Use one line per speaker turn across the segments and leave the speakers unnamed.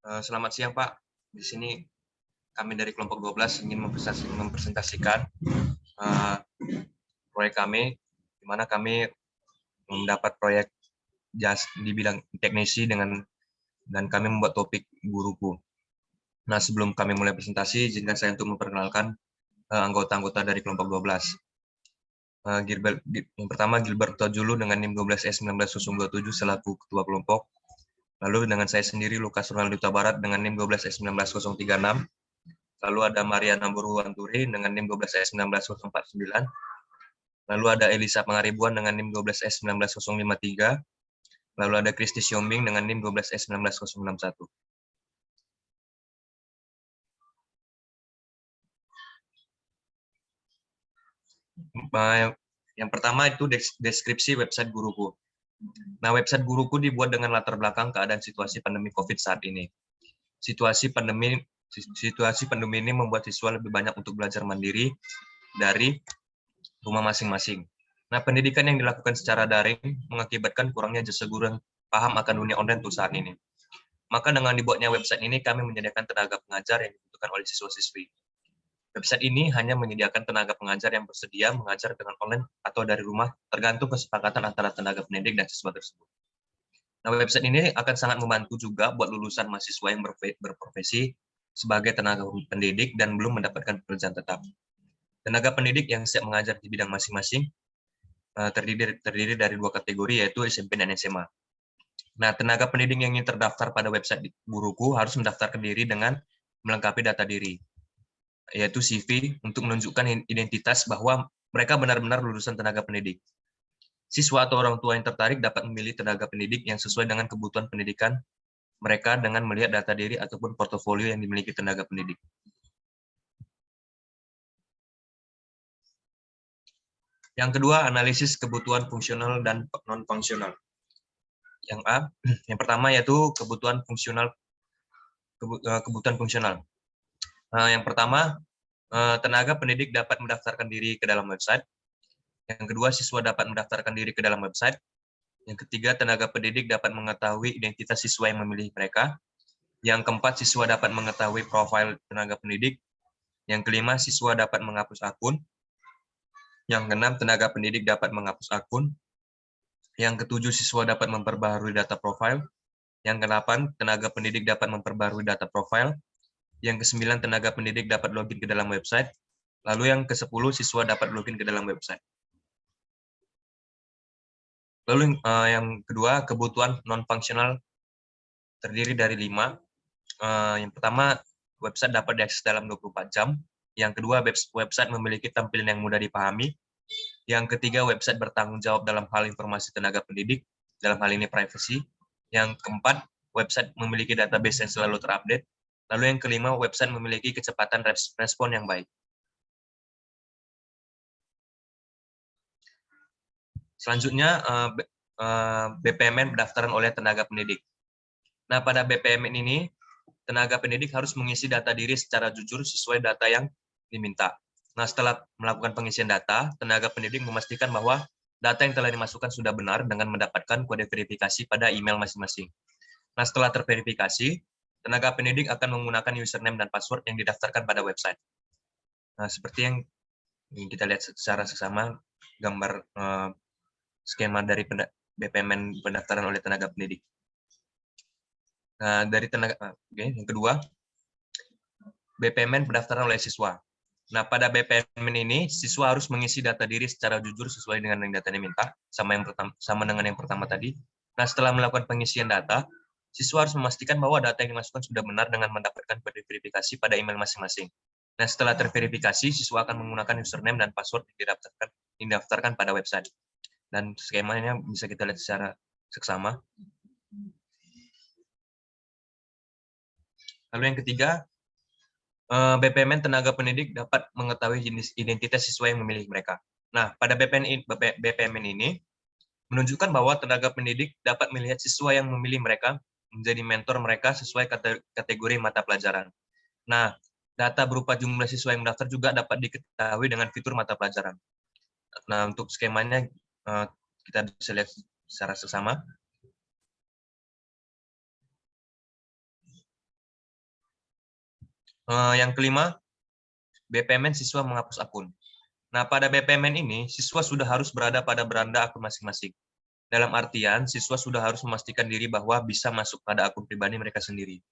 Selamat siang, Pak. Di sini kami dari kelompok 12 ingin mempresentasikan uh, proyek kami, di mana kami mendapat proyek di bidang teknisi dan kami membuat topik guruku. Nah, sebelum kami mulai presentasi, izinkan saya untuk memperkenalkan anggota-anggota dari kelompok 12. Yang pertama, Gilbert Tojulu dengan NIM 12S190027 selaku Ketua Kelompok. Lalu dengan saya sendiri, Lukas Ronaldo Barat dengan NIM 12S19036. Lalu ada Mariana Burwanturi dengan NIM 12S19049. Lalu ada Elisa Pangaribuan dengan NIM 12S19053. Lalu ada Kristi Siombing dengan NIM 12S19061. Yang pertama itu deskripsi website guruku. Nah, website guruku dibuat dengan latar belakang keadaan situasi pandemi COVID saat ini. Situasi pandemi ini membuat siswa lebih banyak untuk belajar mandiri dari rumah masing-masing. Nah, pendidikan yang dilakukan secara daring mengakibatkan kurangnya jasa guru yang paham akan dunia online untuk saat ini. Maka dengan dibuatnya website ini, kami menyediakan tenaga pengajar yang dibutuhkan oleh siswa-siswi. Website ini hanya menyediakan tenaga pengajar yang bersedia mengajar dengan online atau dari rumah, tergantung kesepakatan antara tenaga pendidik dan siswa tersebut. Nah, website ini akan sangat membantu juga buat lulusan mahasiswa yang berprofesi sebagai tenaga pendidik dan belum mendapatkan pekerjaan tetap. Tenaga pendidik yang siap mengajar di bidang masing-masing terdiri dari dua kategori, yaitu SMP dan SMA. Nah, tenaga pendidik yang ingin terdaftar pada website guruku harus mendaftarkan diri dengan melengkapi data diri, yaitu CV, untuk menunjukkan identitas bahwa mereka benar-benar lulusan tenaga pendidik. Siswa atau orang tua yang tertarik dapat memilih tenaga pendidik yang sesuai dengan kebutuhan pendidikan mereka dengan melihat data diri ataupun portofolio yang dimiliki tenaga pendidik. Yang kedua, analisis kebutuhan fungsional dan non-fungsional. Yang pertama yaitu kebutuhan fungsional. Yang pertama, tenaga pendidik dapat mendaftarkan diri ke dalam website. Yang kedua, siswa dapat mendaftarkan diri ke dalam website. Yang ketiga, tenaga pendidik dapat mengetahui identitas siswa yang memilih mereka. Yang keempat, siswa dapat mengetahui profil tenaga pendidik. Yang kelima, siswa dapat menghapus akun. Yang keenam, tenaga pendidik dapat menghapus akun. Yang ketujuh, siswa dapat memperbaharui data profil. Yang kedelapan, tenaga pendidik dapat memperbaharui data profil. Yang kesembilan, tenaga pendidik dapat login ke dalam website. Lalu yang ke-10, siswa dapat login ke dalam website. Lalu yang kedua, kebutuhan non-fungsional terdiri dari 5. Yang pertama, website dapat diakses dalam 24 jam. Yang kedua, website memiliki tampilan yang mudah dipahami. Yang ketiga, website bertanggung jawab dalam hal informasi tenaga pendidik, dalam hal ini privacy. Yang keempat, website memiliki database yang selalu terupdate. Lalu yang kelima, website memiliki kecepatan respon yang baik. Selanjutnya, BPMN pendaftaran oleh tenaga pendidik. Nah, pada BPMN ini, tenaga pendidik harus mengisi data diri secara jujur sesuai data yang diminta. Nah, setelah melakukan pengisian data, tenaga pendidik memastikan bahwa data yang telah dimasukkan sudah benar dengan mendapatkan kode verifikasi pada email masing-masing. Nah, setelah terverifikasi, tenaga pendidik akan menggunakan username dan password yang didaftarkan pada website. Nah, seperti yang kita lihat secara seksama, gambar skema dari BPMN pendaftaran oleh tenaga pendidik. Nah, yang kedua, BPMN pendaftaran oleh siswa. Nah, pada BPMN ini, siswa harus mengisi data diri secara jujur sesuai dengan yang data diminta, sama dengan yang pertama tadi. Nah, setelah melakukan pengisian data, siswa harus memastikan bahwa data yang dimasukkan sudah benar dengan mendapatkan kode verifikasi pada email masing-masing. Nah, setelah terverifikasi, siswa akan menggunakan username dan password yang didaftarkan pada website. Dan skemanya bisa kita lihat secara seksama. Lalu yang ketiga, BPMN tenaga pendidik dapat mengetahui jenis identitas siswa yang memilih mereka. Nah, pada BPMN ini menunjukkan bahwa tenaga pendidik dapat melihat siswa yang memilih mereka menjadi mentor mereka sesuai kategori mata pelajaran. Nah, data berupa jumlah siswa yang mendaftar juga dapat diketahui dengan fitur mata pelajaran. Nah, untuk skemanya kita bisa lihat secara seksama. Yang kelima, BPMN siswa menghapus akun. Nah, pada BPMN ini, siswa sudah harus berada pada beranda akun masing-masing. Dalam artian, siswa sudah harus memastikan diri bahwa bisa masuk pada akun pribadi mereka sendiri.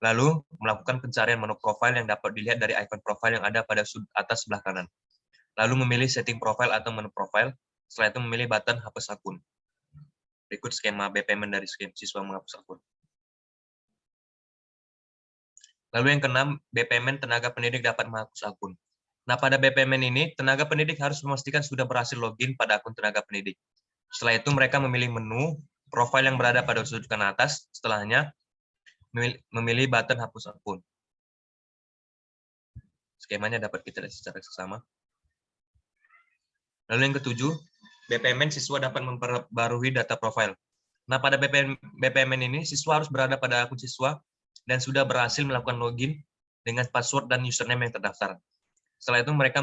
Lalu, melakukan pencarian menu profil yang dapat dilihat dari icon profil yang ada pada sudut atas sebelah kanan. Lalu memilih setting profile atau menu profil, setelah itu memilih button hapus akun. Berikut skema BPMN dari siswa menghapus akun. Lalu yang keenam, BPMN tenaga pendidik dapat menghapus akun. Nah, pada BPMN ini, tenaga pendidik harus memastikan sudah berhasil login pada akun tenaga pendidik. Setelah itu, mereka memilih menu profil yang berada pada sudut kanan atas. Setelahnya, memilih button hapus akun. Skemanya dapat kita lihat secara seksama. Lalu yang ketujuh, BPMN siswa dapat memperbarui data profil. Nah, pada BPMN ini, siswa harus berada pada akun siswa dan sudah berhasil melakukan login dengan password dan username yang terdaftar. Setelah itu, mereka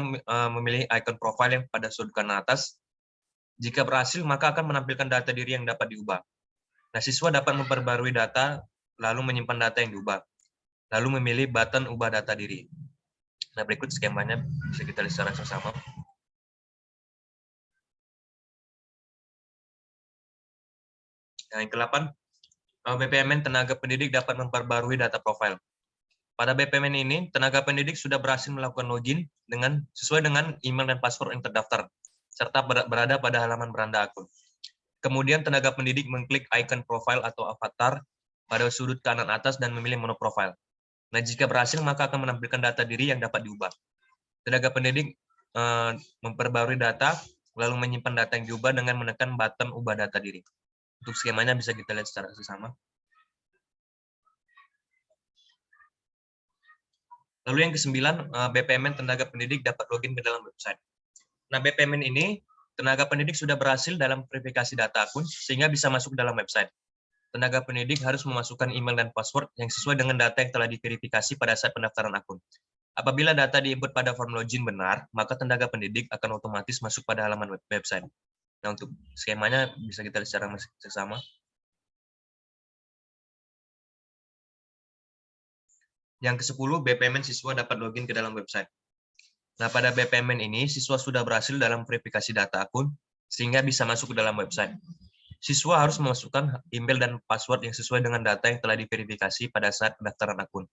memilih icon profil yang pada sudut kanan atas. Jika berhasil, maka akan menampilkan data diri yang dapat diubah. Nah, siswa dapat memperbarui data, lalu menyimpan data yang diubah. Lalu memilih button ubah data diri. Nah, berikut skemanya bisa kita lihat secara bersama. Nah, yang ke-8, BPMN tenaga pendidik dapat memperbarui data profil. Pada BPMN ini, tenaga pendidik sudah berhasil melakukan login sesuai dengan email dan password yang terdaftar, serta berada pada halaman beranda akun. Kemudian tenaga pendidik mengklik icon profile atau avatar pada sudut kanan atas dan memilih menu profile. Nah, jika berhasil, maka akan menampilkan data diri yang dapat diubah. Tenaga pendidik memperbarui data, lalu menyimpan data yang diubah dengan menekan button ubah data diri. Untuk skemanya bisa kita lihat secara sesama. Lalu yang ke-9, BPMN tenaga pendidik dapat login ke dalam website. Nah, BPMN ini, tenaga pendidik sudah berhasil dalam verifikasi data akun, sehingga bisa masuk ke dalam website. Tenaga pendidik harus memasukkan email dan password yang sesuai dengan data yang telah diverifikasi pada saat pendaftaran akun. Apabila data diinput pada form login benar, maka tenaga pendidik akan otomatis masuk pada halaman website. Nah, untuk skemanya bisa kita lihat secara bersama. Yang ke-10, BPMN siswa dapat login ke dalam website. Nah, pada BPMN ini, siswa sudah berhasil dalam verifikasi data akun, sehingga bisa masuk ke dalam website. Siswa harus memasukkan email dan password yang sesuai dengan data yang telah diverifikasi pada saat pendaftaran akun.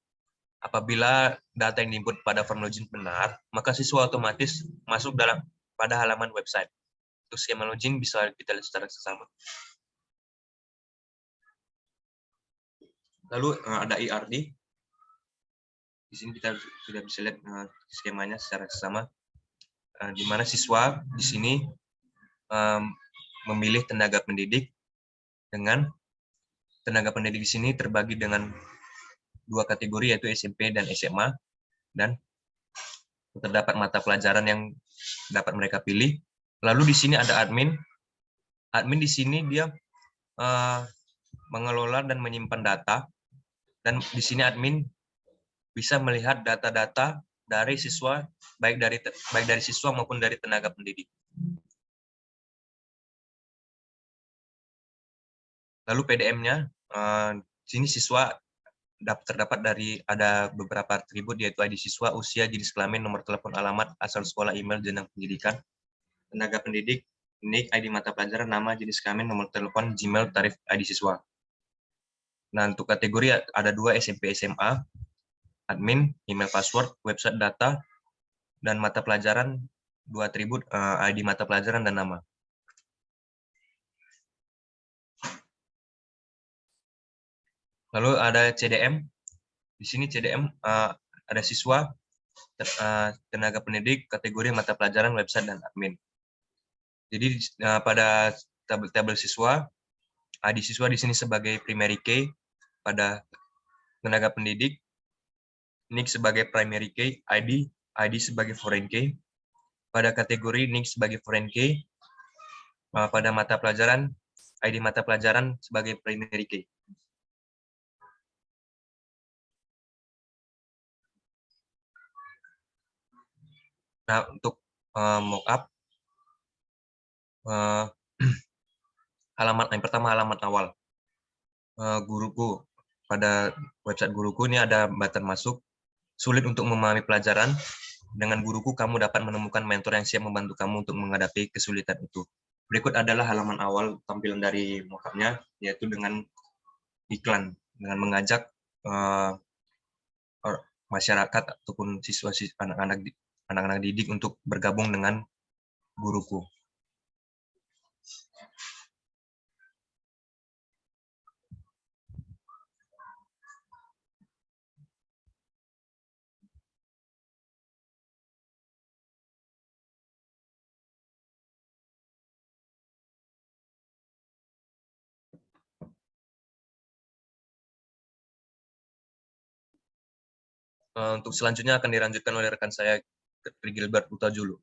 Apabila data yang diinput pada form login benar, maka siswa otomatis masuk pada halaman website. Untuk skema login bisa kita lihat secara bersama. Lalu ada ERD. Di sini kita sudah bisa lihat skemanya secara sama, di mana siswa di sini memilih tenaga pendidik dengan tenaga pendidik di sini terbagi dengan dua kategori, yaitu SMP dan SMA, dan terdapat mata pelajaran yang dapat mereka pilih. Lalu di sini ada admin. Admin di sini dia mengelola dan menyimpan data, dan di sini admin bisa melihat data-data dari siswa, baik dari siswa maupun dari tenaga pendidik. Lalu PDM-nya, sini siswa terdapat ada beberapa atribut, yaitu ID siswa, usia, jenis kelamin, nomor telepon, alamat, asal sekolah, email, jenjang pendidikan. Tenaga pendidik, NIK, ID mata pelajaran, nama, jenis kelamin, nomor telepon, Gmail, tarif ID siswa. Nah, untuk kategori ada 2, SMP, SMA, admin, email, password, website, data, dan mata pelajaran 2 atribut, ID mata pelajaran dan nama. Lalu ada CDM. Di sini CDM ada siswa, tenaga pendidik, kategori mata pelajaran, website, dan admin. Jadi pada tabel siswa, ID siswa di sini sebagai primary key, pada tenaga pendidik, NIK sebagai primary key, ID sebagai foreign key, pada kategori NIK sebagai foreign key, pada mata pelajaran, ID mata pelajaran sebagai primary key. Nah, untuk mockup, yang pertama halaman awal. Guruku, pada website guruku ini ada button masuk, Sulit untuk memahami pelajaran? Dengan guruku, kamu dapat menemukan mentor yang siap membantu kamu untuk menghadapi kesulitan itu. Berikut adalah halaman awal tampilan dari mockupnya, yaitu dengan iklan, dengan mengajak masyarakat ataupun siswa anak-anak didik untuk bergabung dengan guruku. Untuk selanjutnya akan dilanjutkan oleh rekan saya, Gilbert Utajulu.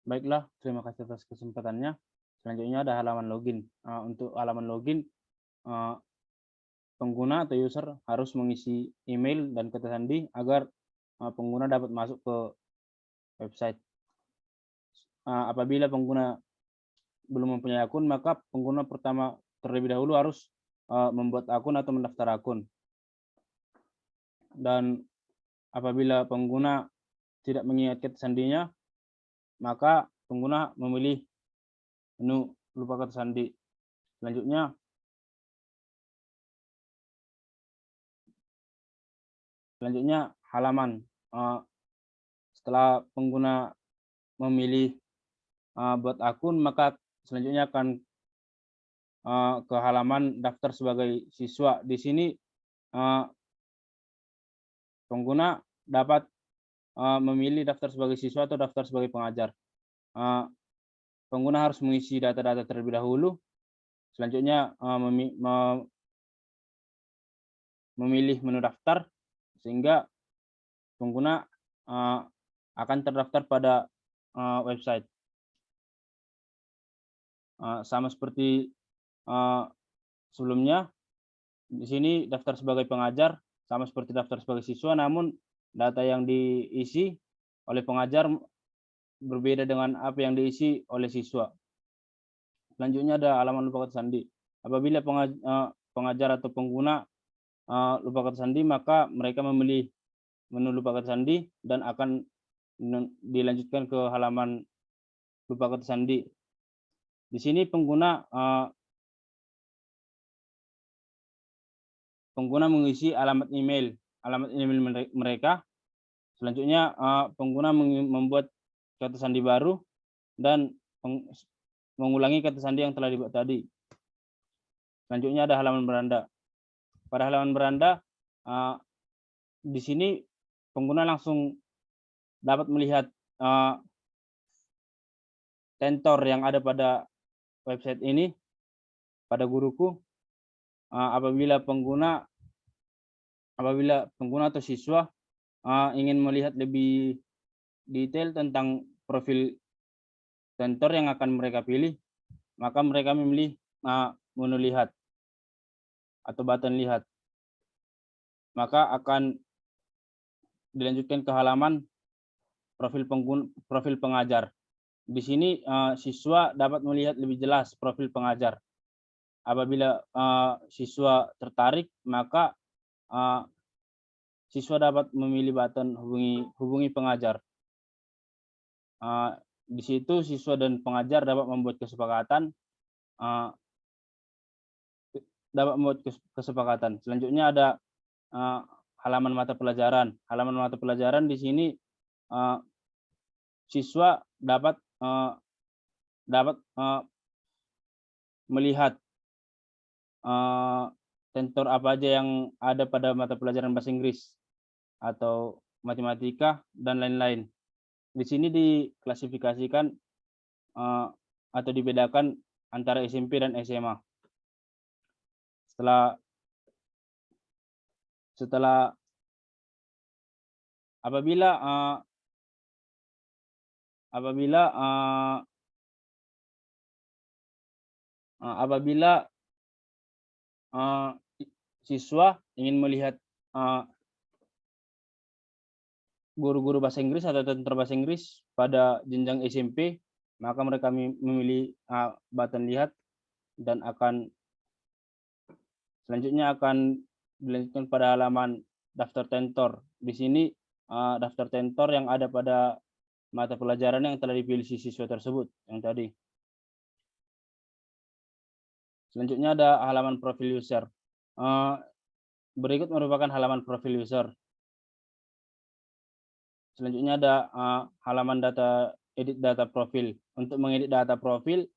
Baiklah, terima kasih atas kesempatannya. Selanjutnya ada halaman login. Untuk halaman login, pengguna atau user harus mengisi email dan kata sandi agar pengguna dapat masuk ke website. Apabila pengguna belum mempunyai akun, maka pengguna pertama terlebih dahulu harus membuat akun atau mendaftar akun. Dan apabila pengguna tidak mengingat kata sandinya, maka pengguna memilih menu lupa kata sandi. Selanjutnya halaman. Setelah pengguna memilih buat akun, maka selanjutnya akan ke halaman daftar sebagai siswa. Di sini pengguna dapat memilih daftar sebagai siswa atau daftar sebagai pengajar. Pengguna harus mengisi data-data terlebih dahulu. Selanjutnya memilih menu daftar sehingga pengguna akan terdaftar pada website. Sama seperti sebelumnya, di sini daftar sebagai pengajar sama seperti daftar sebagai siswa, namun data yang diisi oleh pengajar berbeda dengan apa yang diisi oleh siswa. Selanjutnya ada halaman lupa kata sandi. Apabila pengajar atau pengguna lupa kata sandi, maka mereka memilih menu lupa kata sandi dan akan dilanjutkan ke halaman lupa kata sandi. Di sini pengguna mengisi alamat email mereka. Selanjutnya pengguna membuat kata sandi baru dan mengulangi kata sandi yang telah dibuat tadi. Selanjutnya ada halaman beranda. Pada halaman beranda, di sini pengguna langsung dapat melihat tentor yang ada pada website ini, pada guruku. Apabila pengguna atau siswa ingin melihat lebih detail tentang profil tentor yang akan mereka pilih, maka mereka memilih menu lihat atau button lihat. Maka akan dilanjutkan ke halaman profil pengajar. Di sini siswa dapat melihat lebih jelas profil pengajar. Apabila siswa tertarik, maka siswa dapat memilih button hubungi pengajar. Di situ siswa dan pengajar dapat membuat kesepakatan. Selanjutnya ada halaman mata pelajaran. Halaman mata pelajaran di sini siswa dapat melihat tentor apa aja yang ada pada mata pelajaran bahasa Inggris atau matematika dan lain-lain. Di sini diklasifikasikan atau dibedakan antara SMP dan SMA. Setelah apabila siswa ingin melihat guru-guru bahasa Inggris atau tentor bahasa Inggris pada jenjang SMP, maka mereka memilih button lihat dan selanjutnya akan dilanjutkan pada halaman daftar tentor. Di sini daftar tentor yang ada pada mata pelajaran yang telah dipilih si siswa tersebut yang tadi. Selanjutnya ada halaman profil user. Berikut merupakan halaman profil user. Selanjutnya ada halaman data edit data profil. Untuk mengedit data profil,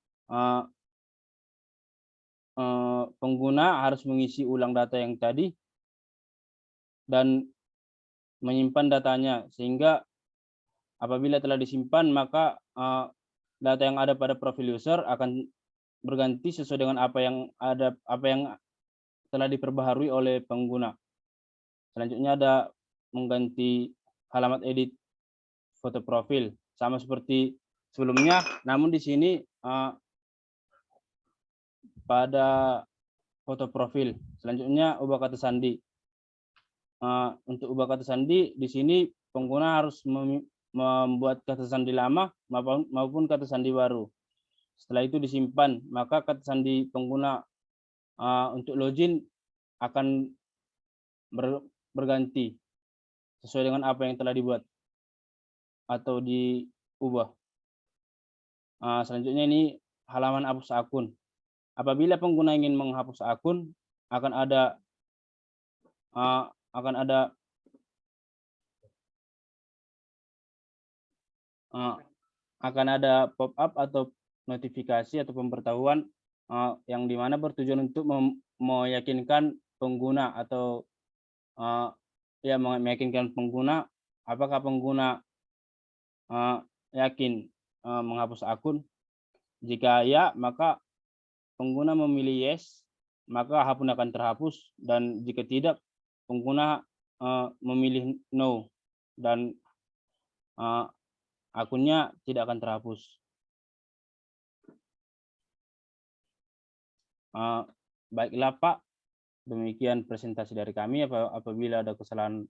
pengguna harus mengisi ulang data yang tadi dan menyimpan datanya, sehingga apabila telah disimpan maka data yang ada pada profil user akan berganti sesuai dengan apa yang telah diperbaharui oleh pengguna. Selanjutnya ada mengganti halaman edit foto profil, sama seperti sebelumnya, namun di sini pada foto profil. Selanjutnya ubah kata sandi. Untuk ubah kata sandi di sini pengguna harus membuat kata sandi lama maupun kata sandi baru. Setelah itu disimpan, maka kata sandi pengguna untuk login akan berganti sesuai dengan apa yang telah dibuat atau diubah. Selanjutnya ini halaman hapus akun. Apabila pengguna ingin menghapus akun, akan ada pop-up atau notifikasi atau pemberitahuan yang dimana bertujuan untuk meyakinkan pengguna atau meyakinkan pengguna apakah pengguna yakin menghapus akun. Jika ya, maka pengguna memilih yes, maka akun akan terhapus, dan jika tidak, pengguna memilih no, dan akunnya tidak akan terhapus. Baiklah Pak, demikian presentasi dari kami. Apabila ada kesalahan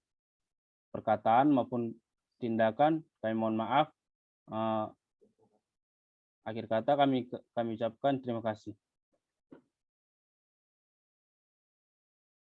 perkataan maupun tindakan, kami mohon maaf. Akhir kata kami ucapkan terima kasih.